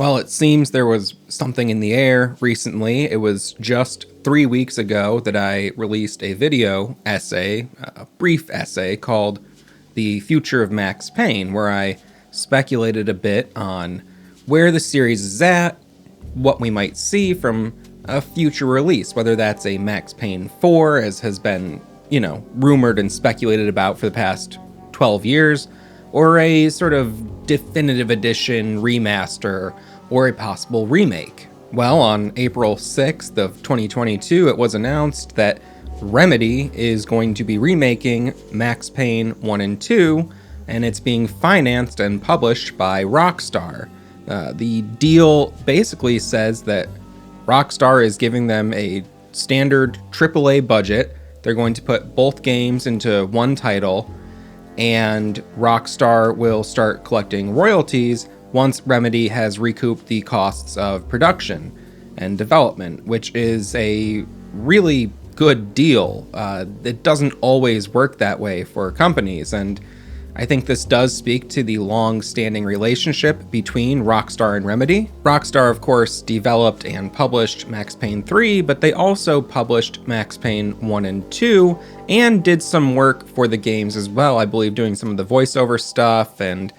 Well, it seems there was something in the air recently. It was just 3 weeks ago that I released a video essay, a brief essay called The Future of Max Payne, where I speculated a bit on where the series is at, what we might see from a future release, whether that's a Max Payne 4, as has been, rumored and speculated about for the past 12 years, or a sort of definitive edition remaster or a possible remake. Well, on April 6th of 2022, it was announced that Remedy is going to be remaking Max Payne 1 and 2, and it's being financed and published by Rockstar. The deal basically says that Rockstar is giving them a standard AAA budget. They're going to put both games into one title, and Rockstar will start collecting royalties once Remedy has recouped the costs of production and development, which is a really good deal. It doesn't always work that way for companies, and I think this does speak to the long-standing relationship between Rockstar and Remedy. Rockstar, of course, developed and published Max Payne 3, but they also published Max Payne 1 and 2, and did some work for the games as well, I believe doing some of the voiceover stuff, and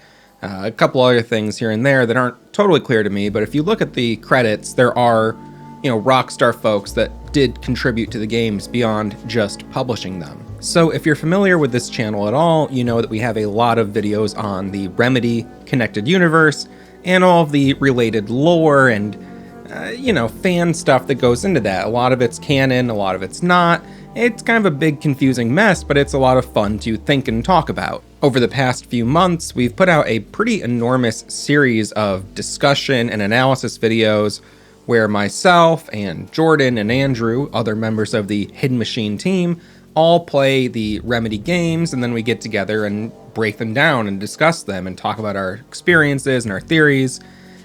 a couple other things here and there that aren't totally clear to me, but if you look at the credits, there are, Rockstar folks that did contribute to the games beyond just publishing them. So if you're familiar with this channel at all, you know that we have a lot of videos on the Remedy connected universe and all of the related lore and, fan stuff that goes into that. A lot of it's canon, a lot of it's not. It's kind of a big confusing mess, but it's a lot of fun to think and talk about. Over the past few months, we've put out a pretty enormous series of discussion and analysis videos where myself and Jordan and Andrew, other members of the Hidden Machine team, all play the Remedy games, and then we get together and break them down and discuss them and talk about our experiences and our theories.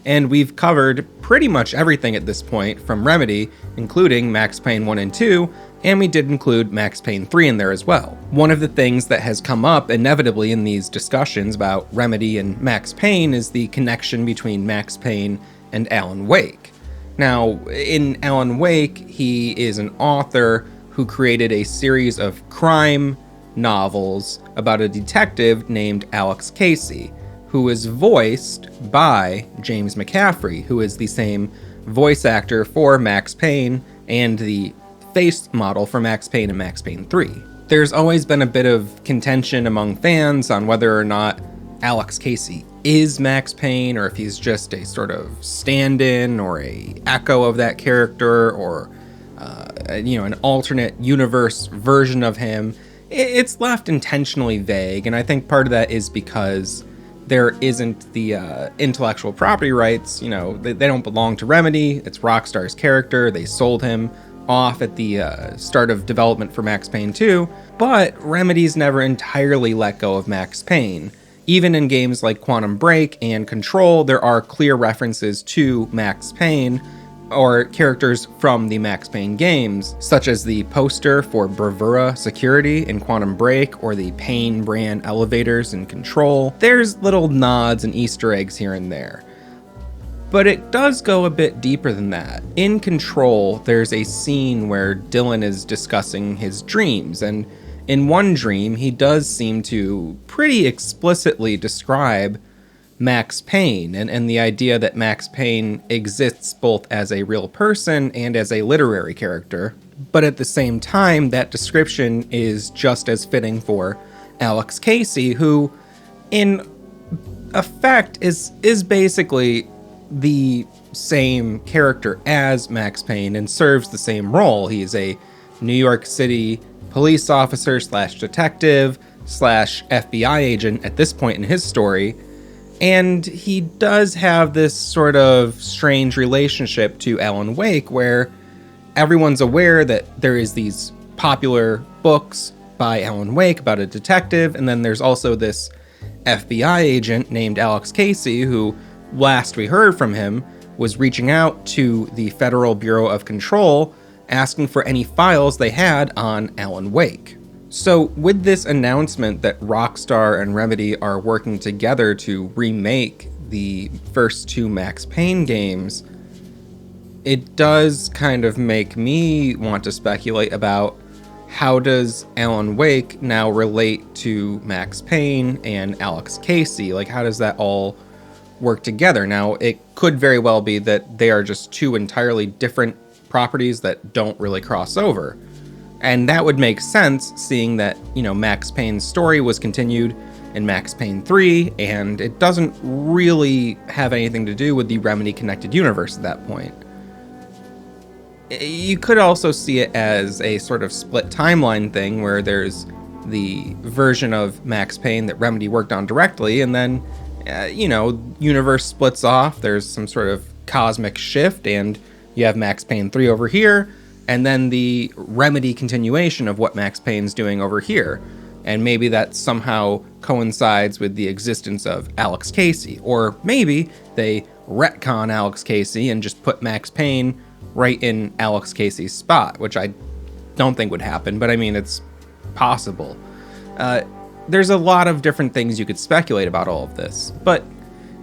And we've covered pretty much everything at this point from Remedy, including Max Payne 1 and 2, and we did include Max Payne 3 in there as well. One of the things that has come up inevitably in these discussions about Remedy and Max Payne is the connection between Max Payne and Alan Wake. Now, in Alan Wake, he is an author who created a series of crime novels about a detective named Alex Casey, who is voiced by James McCaffrey, who is the same voice actor for Max Payne and the face model for Max Payne and Max Payne 3. There's always been a bit of contention among fans on whether or not Alex Casey is Max Payne, or if he's just a sort of stand-in or a echo of that character, or an alternate universe version of him. It's left intentionally vague, and I think part of that is because there isn't the intellectual property rights. They don't belong to Remedy. It's Rockstar's character. They sold him off at the start of development for Max Payne 2, but Remedy's never entirely let go of Max Payne. Even in games like Quantum Break and Control, there are clear references to Max Payne or characters from the Max Payne games, such as the poster for Bravura Security in Quantum Break or the Payne brand elevators in Control. There's little nods and Easter eggs here and there. But it does go a bit deeper than that. In Control, there's a scene where Dylan is discussing his dreams, and in one dream, he does seem to pretty explicitly describe Max Payne and the idea that Max Payne exists both as a real person and as a literary character. But at the same time, that description is just as fitting for Alex Casey, who, in effect, is basically the same character as Max Payne and serves the same role. He's a New York City police officer / detective / FBI agent at this point in his story, and he does have this sort of strange relationship to Alan Wake, where everyone's aware that there is these popular books by Alan Wake about a detective, and then there's also this FBI agent named Alex Casey who, last we heard from him, was reaching out to the Federal Bureau of Control asking for any files they had on Alan Wake. So with this announcement that Rockstar and Remedy are working together to remake the first two Max Payne games, it does kind of make me want to speculate about how does Alan Wake now relate to Max Payne and Alex Casey? Like, how does that all work together? Now, it could very well be that they are just two entirely different properties that don't really cross over. And that would make sense, seeing that, Max Payne's story was continued in Max Payne 3, and it doesn't really have anything to do with the Remedy connected universe at that point. You could also see it as a sort of split timeline thing, where there's the version of Max Payne that Remedy worked on directly, and then, universe splits off, there's some sort of cosmic shift, and you have Max Payne 3 over here, and then the Remedy continuation of what Max Payne's doing over here. And maybe that somehow coincides with the existence of Alex Casey. Or maybe they retcon Alex Casey and just put Max Payne right in Alex Casey's spot, which I don't think would happen, but I mean, it's possible. There's a lot of different things you could speculate about all of this, but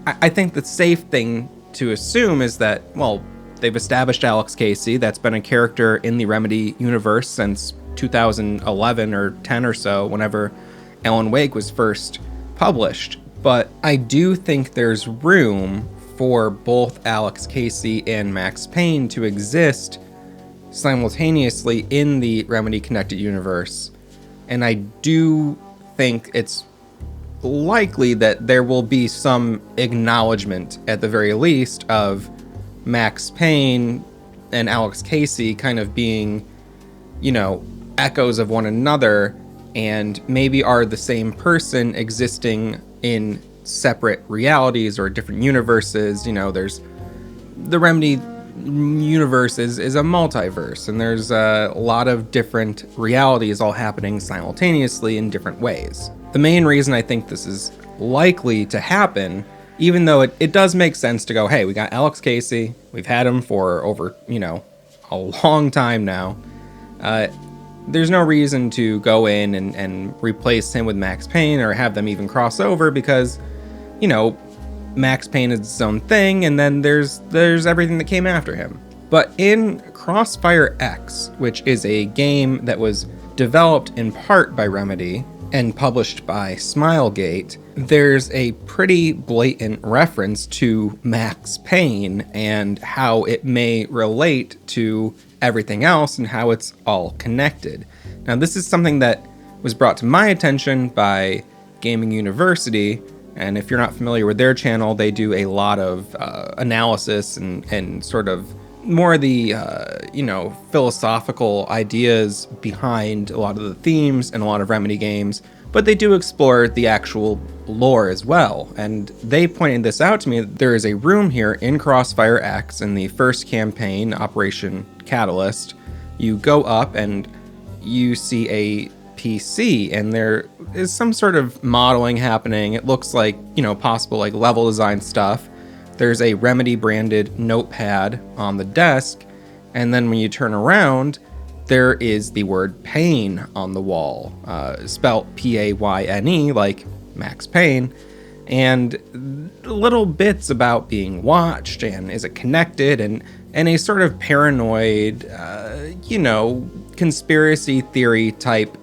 I think the safe thing to assume is that, well, they've established Alex Casey. That's been a character in the Remedy universe since 2011 or 10 or so, whenever Alan Wake was first published. But I do think there's room for both Alex Casey and Max Payne to exist simultaneously in the Remedy connected universe. And I do think it's likely that there will be some acknowledgement, at the very least, of Max Payne and Alex Casey kind of being, echoes of one another, and maybe are the same person existing in separate realities or different universes. There's the Remedy universe is a multiverse, and there's a lot of different realities all happening simultaneously in different ways. The main reason I think this is likely to happen, even though it does make sense to go, hey, we got Alex Casey, we've had him for over, a long time now. There's no reason to go in and replace him with Max Payne or have them even cross over, because, Max Payne is its own thing, and then there's everything that came after him. But in Crossfire X, which is a game that was developed in part by Remedy and published by Smilegate, there's a pretty blatant reference to Max Payne and how it may relate to everything else and how it's all connected. Now, this is something that was brought to my attention by Gaming University, and if you're not familiar with their channel, they do a lot of analysis and sort of more the, philosophical ideas behind a lot of the themes and a lot of Remedy games, but they do explore the actual lore as well. And they pointed this out to me. There is a room here in Crossfire X in the first campaign, Operation Catalyst. You go up and you see a PC, and there is some sort of modeling happening. It looks like, possible like level design stuff. There's a Remedy branded notepad on the desk, and then when you turn around, there is the word Payne on the wall, spelt Payne, like Max Payne, and little bits about being watched and is it connected, and a sort of paranoid, conspiracy theory type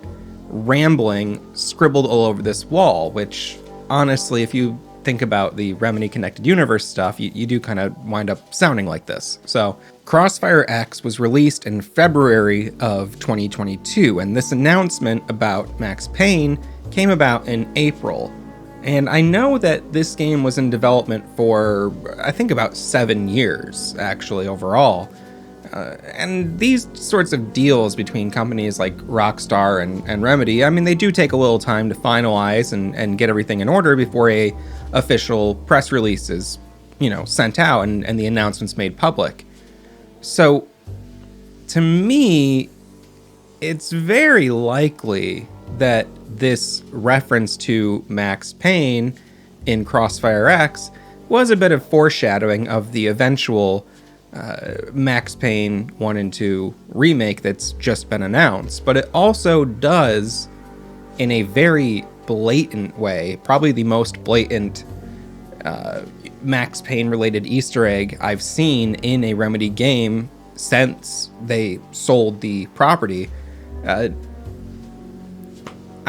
rambling scribbled all over this wall, which honestly, if you think about the Remedy connected universe stuff, you do kind of wind up sounding like this. So Crossfire X was released in February of 2022, and this announcement about Max Payne came about in April. And I know that this game was in development for, I think, about 7 years, actually, overall. And these sorts of deals between companies like Rockstar and Remedy, I mean, they do take a little time to finalize and get everything in order before a official press release is, sent out and the announcements made public. So, to me, it's very likely that this reference to Max Payne in Crossfire X was a bit of foreshadowing of the eventual Max Payne 1 and 2 remake that's just been announced. But it also does, in a very blatant way, probably the most blatant Max Payne related Easter egg I've seen in a Remedy game since they sold the property. I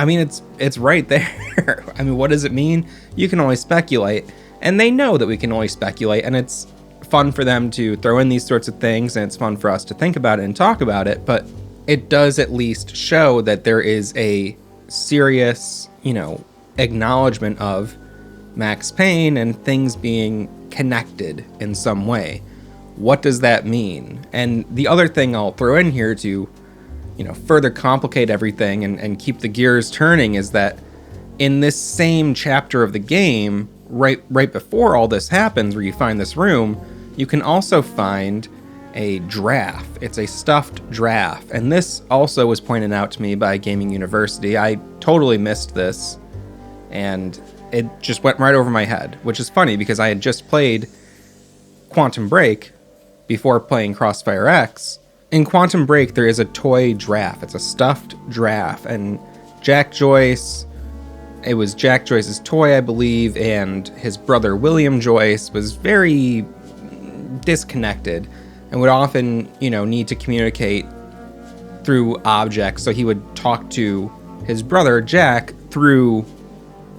mean, it's right there. I mean, what does it mean? You can only speculate, and they know that we can only speculate, and it's fun for them to throw in these sorts of things, and it's fun for us to think about it and talk about it, but it does at least show that there is a serious, acknowledgement of Max Payne and things being connected in some way. What does that mean? And the other thing I'll throw in here to further complicate everything and keep the gears turning is that in this same chapter of the game, right before all this happens, where you find this room, you can also find a giraffe. It's a stuffed giraffe, and this also was pointed out to me by Gaming University. I totally missed this, and it just went right over my head, which is funny because I had just played Quantum Break before playing Crossfire X. In Quantum Break, there is a toy giraffe. It's a stuffed giraffe, and it was Jack Joyce's toy, I believe, and his brother William Joyce was very disconnected and would often, need to communicate through objects. So he would talk to his brother Jack through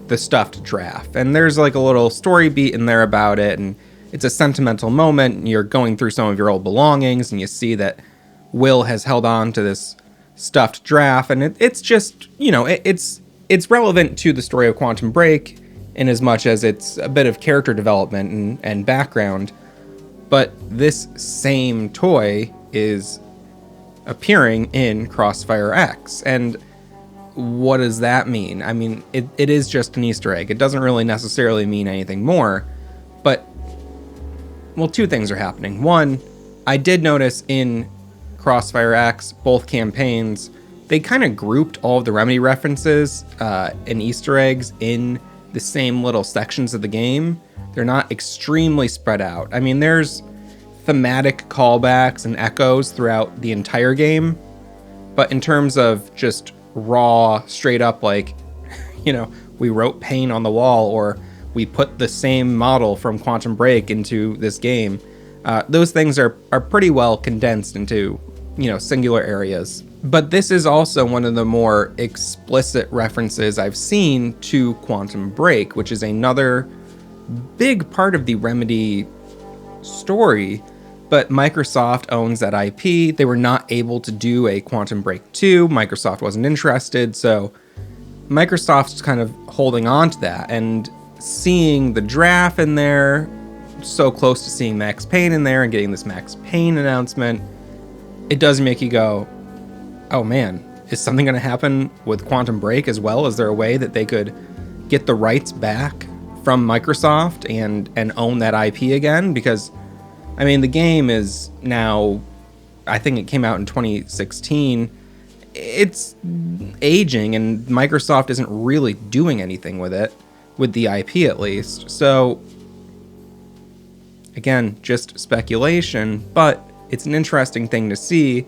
the stuffed giraffe. And there's like a little story beat in there about it, and it's a sentimental moment, and you're going through some of your old belongings, and you see that Will has held on to this stuffed giraffe, and it's just, it's relevant to the story of Quantum Break in as much as it's a bit of character development and background. But this same toy is appearing in Crossfire X. And what does that mean? I mean, it is just an Easter egg. It doesn't really necessarily mean anything more. But, well, two things are happening. One, I did notice in Crossfire X, both campaigns, they kind of grouped all of the Remedy references and Easter eggs in the same little sections of the game. They're not extremely spread out. I mean, there's thematic callbacks and echoes throughout the entire game, but in terms of just raw, straight up, like, we wrote Payne on the wall, or we put the same model from Quantum Break into this game, those things are pretty well condensed into, singular areas. But this is also one of the more explicit references I've seen to Quantum Break, which is another big part of the Remedy story, but Microsoft owns that IP. They were not able to do a Quantum Break 2. Microsoft wasn't interested, so Microsoft's kind of holding on to that, and seeing the giraffe in there, so close to seeing Max Payne in there and getting this Max Payne announcement, it does make you go, oh man, is something going to happen with Quantum Break as well? Is there a way that they could get the rights back from Microsoft and own that IP again? Because, I mean, the game is now, I think it came out in 2016. It's aging, and Microsoft isn't really doing anything with it, with the IP at least. So, again, just speculation, but it's an interesting thing to see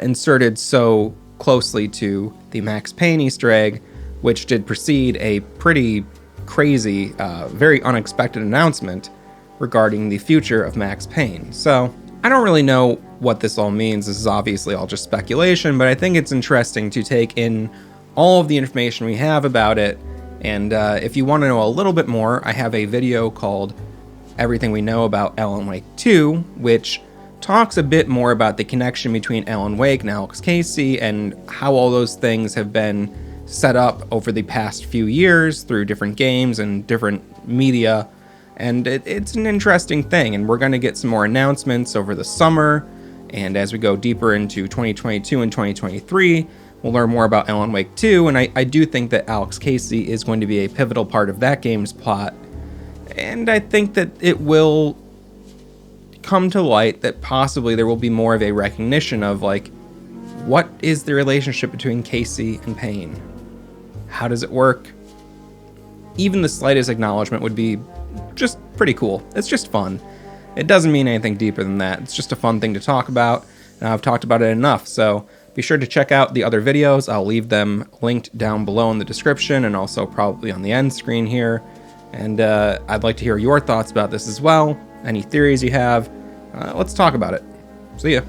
inserted so closely to the Max Payne Easter egg, which did precede a pretty crazy, very unexpected announcement regarding the future of Max Payne. So I don't really know what this all means. This is obviously all just speculation, but I think it's interesting to take in all of the information we have about it. And if you want to know a little bit more, I have a video called Everything We Know About Alan Wake 2, which talks a bit more about the connection between Alan Wake and Alex Casey and how all those things have been set up over the past few years through different games and different media. And it's an interesting thing, and we're going to get some more announcements over the summer, and as we go deeper into 2022 and 2023, we'll learn more about Alan Wake 2, and I do think that Alex Casey is going to be a pivotal part of that game's plot, and I think that it will come to light that possibly there will be more of a recognition of, like, what is the relationship between Casey and Payne? How does it work? Even the slightest acknowledgement would be just pretty cool. It's just fun. It doesn't mean anything deeper than that. It's just a fun thing to talk about, and I've talked about it enough, so be sure to check out the other videos. I'll leave them linked down below in the description and also probably on the end screen here. And I'd like to hear your thoughts about this as well. Any theories you have, let's talk about it. See ya.